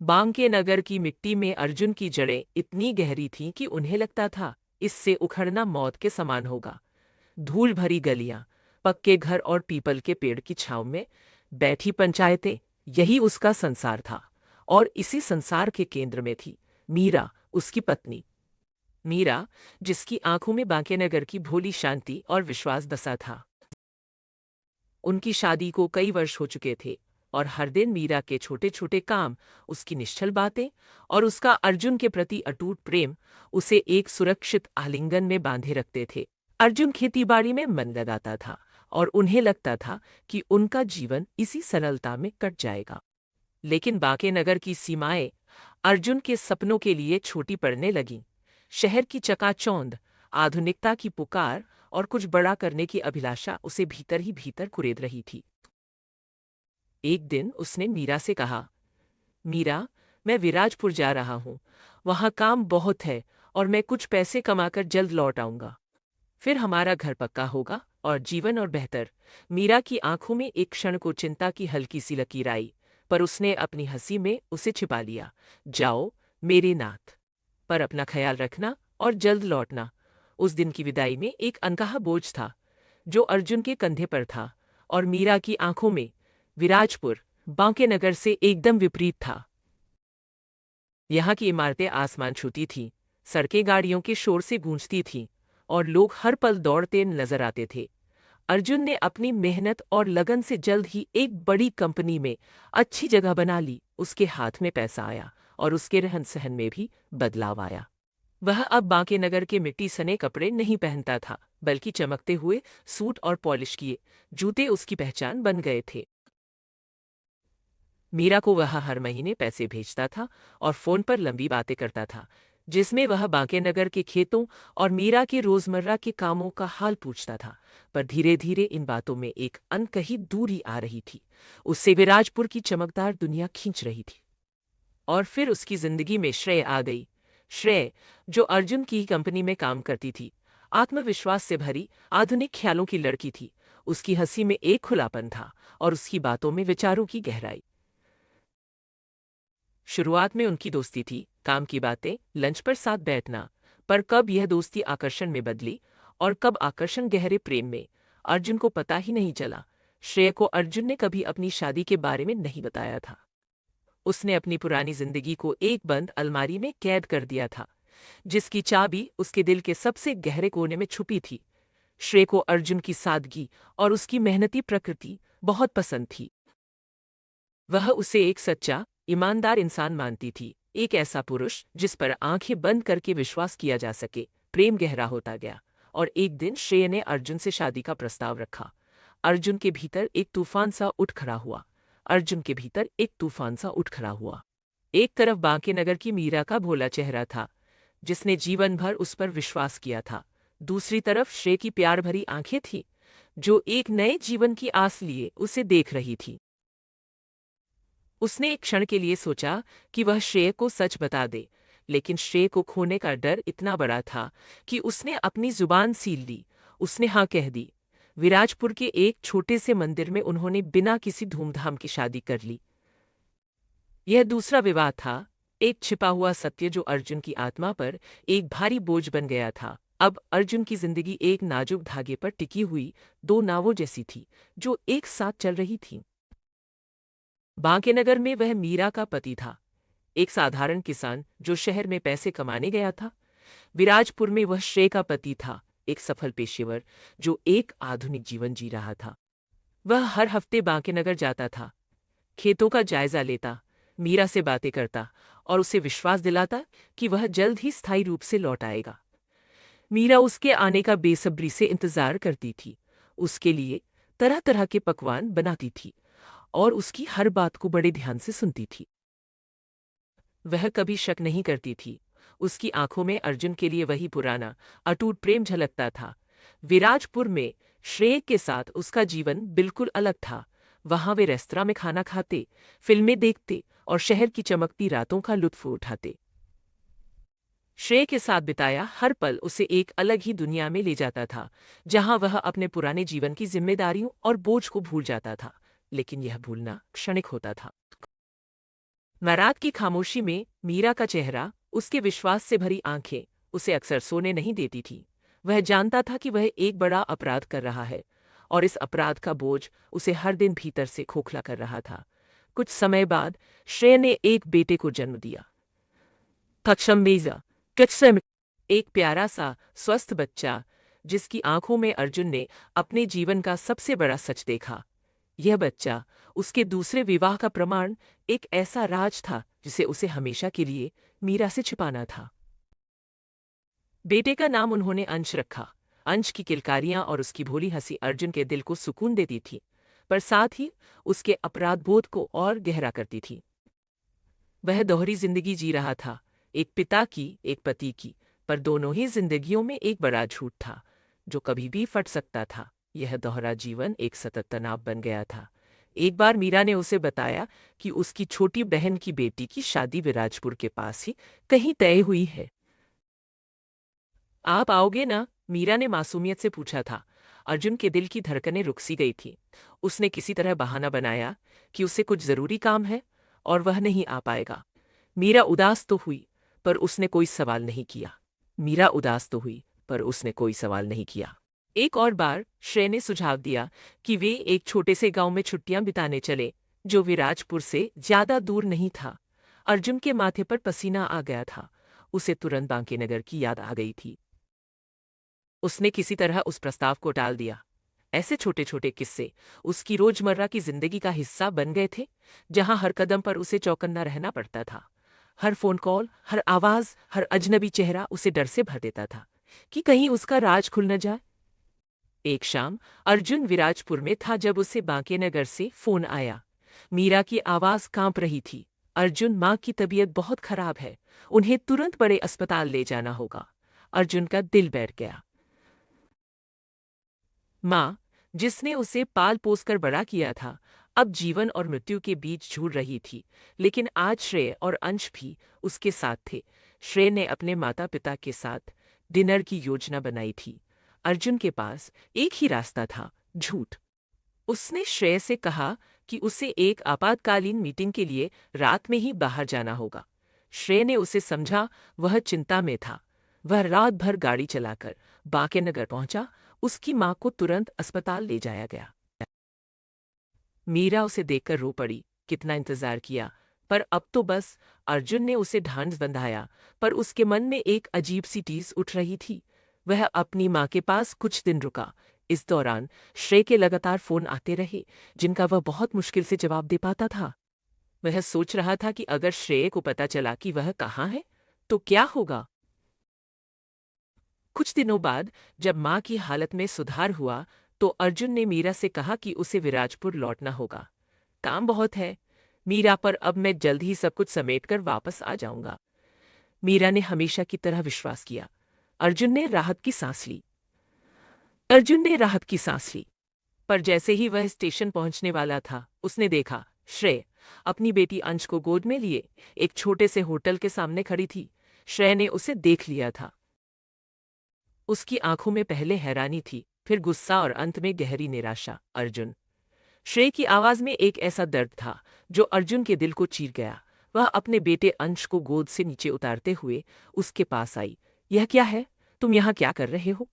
बांके नगर की मिट्टी में अर्जुन की जड़ें इतनी गहरी थीं कि उन्हें लगता था इससे उखड़ना मौत के समान होगा। धूल भरी गलियां, पक्के घर और पीपल के पेड़ की छांव में बैठी पंचायतें, यही उसका संसार था। और इसी संसार के केंद्र में थी मीरा, उसकी पत्नी। मीरा, जिसकी आंखों में बांके नगर की भोली शांति और विश्वास बसा था। उनकी शादी को कई वर्ष हो चुके थे और हर दिन मीरा के छोटे छोटे काम, उसकी निश्चल बातें और उसका अर्जुन के प्रति अटूट प्रेम उसे एक सुरक्षित आलिंगन में बांधे रखते थे। अर्जुन खेतीबाड़ी में मन लगाता था और उन्हें लगता था कि उनका जीवन इसी सरलता में कट जाएगा। लेकिन बांके नगर की सीमाएं अर्जुन के सपनों के लिए छोटी पड़ने लगीं। शहर की चकाचौंध, आधुनिकता की पुकार और कुछ बड़ा करने की अभिलाषा उसे भीतर ही भीतर कुरेद रही थी। एक दिन उसने मीरा से कहा, मीरा, मैं विराजपुर जा रहा हूँ। वहाँ काम बहुत है और मैं कुछ पैसे कमाकर जल्द लौट आऊंगा। फिर हमारा घर पक्का होगा और जीवन और बेहतर। मीरा की आंखों में एक क्षण को चिंता की हल्की सी लकीर आई, पर उसने अपनी हंसी में उसे छिपा लिया। जाओ मेरे नाथ, पर अपना ख्याल रखना और जल्द लौटना। उस दिन की विदाई में एक अनकहा बोझ था जो अर्जुन के कंधे पर था, और मीरा की आंखों में विराजपुर बांके नगर से एकदम विपरीत था। यहाँ की इमारतें आसमान छूती थीं, सड़कें गाड़ियों के शोर से गूंजती थीं और लोग हर पल दौड़ते नजर आते थे। अर्जुन ने अपनी मेहनत और लगन से जल्द ही एक बड़ी कंपनी में अच्छी जगह बना ली। उसके हाथ में पैसा आया और उसके रहन सहन में भी बदलाव आया। वह अब बांके नगर के मिट्टी सने कपड़े नहीं पहनता था, बल्कि चमकते हुए सूट और पॉलिश किए जूते उसकी पहचान बन गए थे। मीरा को वह हर महीने पैसे भेजता था और फोन पर लंबी बातें करता था, जिसमें वह बांके नगर के खेतों और मीरा के रोजमर्रा के कामों का हाल पूछता था। पर धीरे धीरे इन बातों में एक अनकही दूरी आ रही थी। उससे विराजपुर की चमकदार दुनिया खींच रही थी। और फिर उसकी जिंदगी में श्रेय आ गई। श्रेय, जो अर्जुन की ही कंपनी में काम करती थी, आत्मविश्वास से भरी, आधुनिक ख्यालों की लड़की थी। उसकी हंसी में एक खुलापन था और उसकी बातों में विचारों की गहराई। शुरुआत में उनकी दोस्ती थी, काम की बातें, लंच पर साथ बैठना। पर कब यह दोस्ती आकर्षण में बदली और कब आकर्षण गहरे प्रेम में, अर्जुन को पता ही नहीं चला। श्रेय को अर्जुन ने कभी अपनी शादी के बारे में नहीं बताया था। उसने अपनी पुरानी जिंदगी को एक बंद अलमारी में कैद कर दिया था, जिसकी चाबी उसके दिल के सबसे गहरे कोने में छुपी थी। श्रेय को अर्जुन की सादगी और उसकी मेहनती प्रकृति बहुत पसंद थी। वह उसे एक सच्चा, ईमानदार इंसान मानती थी, एक ऐसा पुरुष जिस पर आंखें बंद करके विश्वास किया जा सके। प्रेम गहरा होता गया और एक दिन श्रेय ने अर्जुन से शादी का प्रस्ताव रखा। अर्जुन के भीतर एक तूफान सा उठ खड़ा हुआ। अर्जुन के भीतर एक तूफान सा उठ खड़ा हुआ। एक तरफ बांके नगर की मीरा का भोला चेहरा था, जिसने जीवन भर उस पर विश्वास किया था। दूसरी तरफ श्रेय की प्यार भरी आंखें थीं, जो एक नए जीवन की आस लिए उसे देख रही थी। उसने एक क्षण के लिए सोचा कि वह श्रेय को सच बता दे, लेकिन श्रेय को खोने का डर इतना बड़ा था कि उसने अपनी जुबान सील ली। उसने हाँ कह दी। विराजपुर के एक छोटे से मंदिर में उन्होंने बिना किसी धूमधाम की शादी कर ली। यह दूसरा विवाह था, एक छिपा हुआ सत्य जो अर्जुन की आत्मा पर एक भारी बोझ बन गया था। अब अर्जुन की जिंदगी एक नाजुक धागे पर टिकी हुई दो नावों जैसी थी, जो एक साथ चल रही थीं। बांके नगर में वह मीरा का पति था, एक साधारण किसान जो शहर में पैसे कमाने गया था। विराजपुर में वह श्रेय का पति था, एक सफल पेशेवर जो एक आधुनिक जीवन जी रहा था। वह हर हफ्ते बांके नगर जाता था, खेतों का जायजा लेता, मीरा से बातें करता और उसे विश्वास दिलाता कि वह जल्द ही स्थायी रूप से लौट आएगा। मीरा उसके आने का बेसब्री से इंतजार करती थी, उसके लिए तरह तरह के पकवान बनाती थी और उसकी हर बात को बड़े ध्यान से सुनती थी। वह कभी शक नहीं करती थी, उसकी आंखों में अर्जुन के लिए वही पुराना अटूट प्रेम झलकता था। विराजपुर में श्रेय के साथ उसका जीवन बिल्कुल अलग था। वहां वे रेस्तरां में खाना खाते, फिल्में देखते और शहर की चमकती रातों का लुत्फ उठाते। श्रेय के साथ बिताया हर पल उसे एक अलग ही दुनिया में ले जाता था, जहां वह अपने पुराने जीवन की जिम्मेदारियों और बोझ को भूल जाता था। लेकिन यह भूलना क्षणिक होता था। रात की खामोशी में मीरा का चेहरा, उसके विश्वास से भरी आंखें उसे अक्सर सोने नहीं देती थी। वह जानता था कि वह एक बड़ा अपराध कर रहा है और इस अपराध का बोझ उसे हर दिन भीतर से खोखला कर रहा था। कुछ समय बाद श्रेय ने एक बेटे को जन्म दिया। कक्षम एक प्यारा सा स्वस्थ बच्चा, जिसकी आंखों में अर्जुन ने अपने जीवन का सबसे बड़ा सच देखा। यह बच्चा, उसके दूसरे विवाह का प्रमाण, एक ऐसा राज था जिसे उसे हमेशा के लिए मीरा से छिपाना था। बेटे का नाम उन्होंने अंश रखा। अंश की किलकारियां और उसकी भोली हंसी अर्जुन के दिल को सुकून देती थी, पर साथ ही उसके अपराध बोध को और गहरा करती थी। वह दोहरी जिंदगी जी रहा था, एक पिता की, एक पति की, पर दोनों ही जिंदगियों में एक बड़ा झूठ था जो कभी भी फट सकता था। यह दोहरा जीवन एक सतत तनाव बन गया था। एक बार मीरा ने उसे बताया कि उसकी छोटी बहन की बेटी की शादी विराजपुर के पास ही कहीं तय हुई है। आप आओगे ना? मीरा ने मासूमियत से पूछा था। अर्जुन के दिल की धड़कनें रुक सी गई थी। उसने किसी तरह बहाना बनाया कि उसे कुछ जरूरी काम है और वह नहीं आ पाएगा। मीरा उदास तो हुई, पर उसने कोई सवाल नहीं किया। मीरा उदास तो हुई, पर उसने कोई सवाल नहीं किया। एक और बार श्रेय ने सुझाव दिया कि वे एक छोटे से गांव में छुट्टियां बिताने चले, जो विराजपुर से ज्यादा दूर नहीं था। अर्जुन के माथे पर पसीना आ गया था। उसे तुरंत बांकेनगर की याद आ गई थी। उसने किसी तरह उस प्रस्ताव को टाल दिया। ऐसे छोटे छोटे किस्से उसकी रोजमर्रा की जिंदगी का हिस्सा बन गए थे, जहां हर कदम पर उसे चौकन्ना रहना पड़ता था। हर फोन कॉल, हर आवाज, हर अजनबी चेहरा उसे डर से भर देता था कि कहीं उसका राज खुल न जाए। एक शाम अर्जुन विराजपुर में था जब उसे बांकेनगर से फोन आया। मीरा की आवाज कांप रही थी। अर्जुन, माँ की तबीयत बहुत खराब है, उन्हें तुरंत बड़े अस्पताल ले जाना होगा। अर्जुन का दिल बैठ गया। माँ, जिसने उसे पाल पोस कर बड़ा किया था, अब जीवन और मृत्यु के बीच झूल रही थी। लेकिन आज श्रेय और अंश भी उसके साथ थे। श्रेय ने अपने माता पिता के साथ डिनर की योजना बनाई थी। अर्जुन के पास एक ही रास्ता था, झूठ। उसने श्रेय से कहा कि उसे एक आपातकालीन मीटिंग के लिए रात में ही बाहर जाना होगा। श्रेय ने उसे समझा, वह चिंता में था। वह रात भर गाड़ी चलाकर बांकेनगर पहुंचा। उसकी मां को तुरंत अस्पताल ले जाया गया। मीरा उसे देखकर रो पड़ी। कितना इंतजार किया, पर अब तो बस। अर्जुन ने उसे ढांढस बंधाया, पर उसके मन में एक अजीब सी टीस उठ रही थी। वह अपनी मां के पास कुछ दिन रुका। इस दौरान श्रेय के लगातार फोन आते रहे, जिनका वह बहुत मुश्किल से जवाब दे पाता था। वह सोच रहा था कि अगर श्रेय को पता चला कि वह कहाँ है, तो क्या होगा। कुछ दिनों बाद जब मां की हालत में सुधार हुआ, तो अर्जुन ने मीरा से कहा कि उसे विराजपुर लौटना होगा। काम बहुत है मीरा, पर अब मैं जल्द ही सब कुछ समेटकर वापस आ जाऊंगा। मीरा ने हमेशा की तरह विश्वास किया। अर्जुन ने राहत की सांस ली। अर्जुन ने राहत की सांस ली, पर जैसे ही वह स्टेशन पहुंचने वाला था, उसने देखा श्रेय अपनी बेटी अंश को गोद में लिए एक छोटे से होटल के सामने खड़ी थी। श्रेय ने उसे देख लिया था। उसकी आंखों में पहले हैरानी थी, फिर गुस्सा और अंत में गहरी निराशा। अर्जुन। श्रेय की आवाज में एक ऐसा दर्द था जो अर्जुन के दिल को चीर गया। वह अपने बेटे अंश को गोद से नीचे उतारते हुए उसके पास आई। यह क्या है? तुम यहाँ क्या कर रहे हो?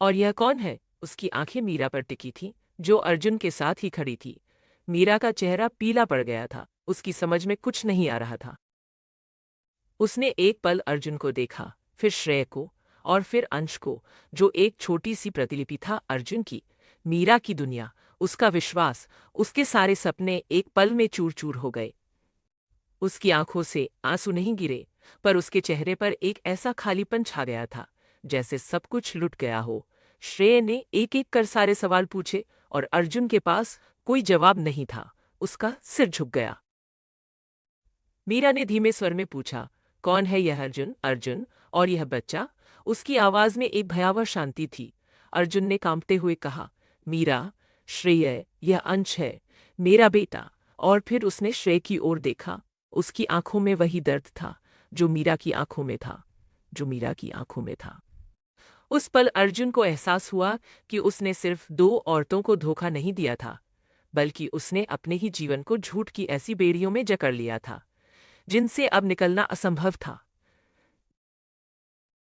और यह कौन है? उसकी आंखें मीरा पर टिकी थीं, जो अर्जुन के साथ ही खड़ी थी। मीरा का चेहरा पीला पड़ गया था। उसकी समझ में कुछ नहीं आ रहा था। उसने एक पल अर्जुन को देखा, फिर श्रेय को, और फिर अंश को, जो एक छोटी सी प्रतिलिपि था अर्जुन की। मीरा की दुनिया, उसका विश्वास, उसके सारे सपने एक पल में चूर चूर हो गए। उसकी आंखों से आंसू नहीं गिरे, पर उसके चेहरे पर एक ऐसा खालीपन छा गया था, जैसे सब कुछ लुट गया हो। श्रेय ने एक एक कर सारे सवाल पूछे, और अर्जुन के पास कोई जवाब नहीं था। उसका सिर झुक गया। मीरा ने धीमे स्वर में पूछा, कौन है यह अर्जुन? अर्जुन, और यह बच्चा? उसकी आवाज में एक भयावह शांति थी। अर्जुन ने कांपते हुए कहा, मीरा, श्रेय, यह अंश है, मेरा बेटा। और फिर उसने श्रेय की ओर देखा। उसकी आंखों में वही दर्द था जो मीरा की आंखों में था, जो मीरा की आंखों में था। उस पल अर्जुन को एहसास हुआ कि उसने सिर्फ दो औरतों को धोखा नहीं दिया था, बल्कि उसने अपने ही जीवन को झूठ की ऐसी बेड़ियों में जकड़ लिया था, जिनसे अब निकलना असंभव था।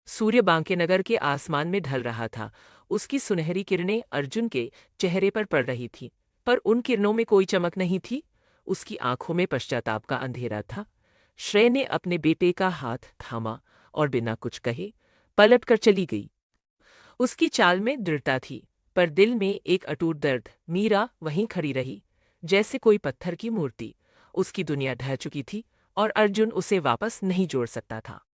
सूर्य बांकेनगर के आसमान में ढल रहा था। उसकी सुनहरी किरणें अर्जुन के चेहरे पर पड़ रही थीं, पर उन किरणों में कोई चमक नहीं थी। उसकी आंखों में पश्चाताप का अंधेरा था। श्रेय ने अपने बेटे का हाथ थामा और बिना कुछ कहे पलट कर चली गई। उसकी चाल में दृढ़ता थी, पर दिल में एक अटूट दर्द। मीरा वहीं खड़ी रही, जैसे कोई पत्थर की मूर्ति। उसकी दुनिया ढह चुकी थी और अर्जुन उसे वापस नहीं जोड़ सकता था।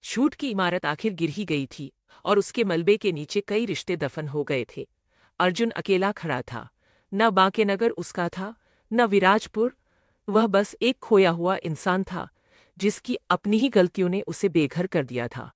छूट की इमारत आखिर गिर ही गई थी और उसके मलबे के नीचे कई रिश्ते दफन हो गए थे। अर्जुन अकेला खड़ा था। न बांकेनगर उसका था, न विराजपुर। वह बस एक खोया हुआ इंसान था, जिसकी अपनी ही गलतियों ने उसे बेघर कर दिया था।